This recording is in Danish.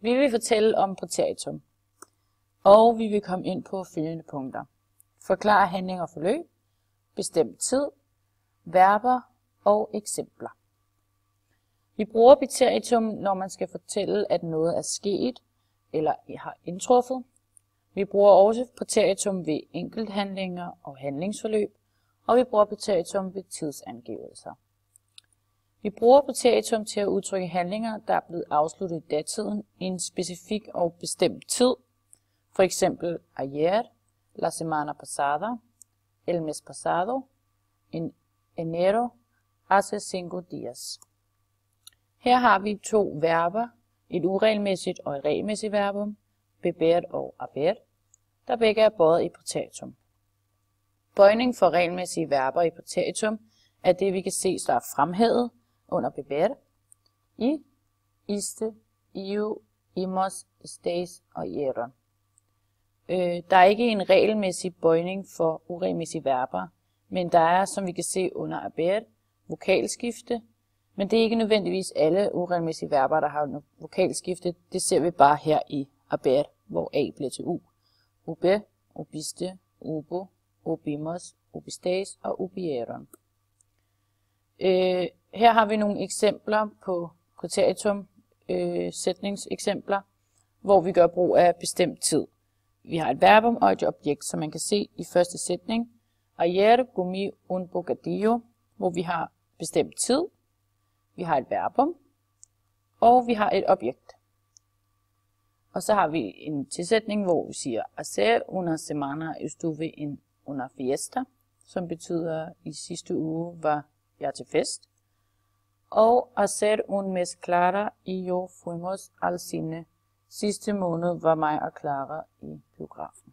Vi vil fortælle om præteritum, og vi vil komme ind på følgende punkter. Forklare handling og forløb, bestemt tid, verber og eksempler. Vi bruger præteritum, når man skal fortælle, at noget er sket eller har indtruffet. Vi bruger også præteritum ved enkelthandlinger og handlingsforløb, og vi bruger præteritum ved tidsangivelser. Vi bruger præteritum til at udtrykke handlinger, der er blevet afsluttet i datiden i en specifik og bestemt tid. For eksempel ayer, la semana pasada, el mes pasado, en enero, hace 5 días. Her har vi to verber, et uregelmæssigt og et regelmæssigt verbum, beber og haber, der begge er bøjet i præteritum. Bøjning for regelmæssige verber i præteritum er det, vi kan se, der er fremhævet under beber, i, iste, iu, imos, estes og ieron. Der er ikke en regelmæssig bøjning for uregelmæssige verber, men der er, som vi kan se under haber, vokalskifte, men det er ikke nødvendigvis alle uregelmæssige verber, der har vokalskifte. Det ser vi bare her i haber, hvor A bliver til U. Ube, ubiste, ubo, ubimos, ubistes og ubieron. Her har vi nogle eksempler på præteritum, sætningseksempler, hvor vi gør brug af bestemt tid. Vi har et verbum og et objekt, som man kan se i første sætning. Ayer comí un bocadillo, hvor vi har bestemt tid. Vi har et verbum, og vi har et objekt. Og så har vi en tilsætning, hvor vi siger hace una semana estuve en una fiesta, som betyder i sidste uge var jeg til fest. Og hacer un mes Clara y yo fuimos al cine. Sidste måned var mig og Clara i biografen.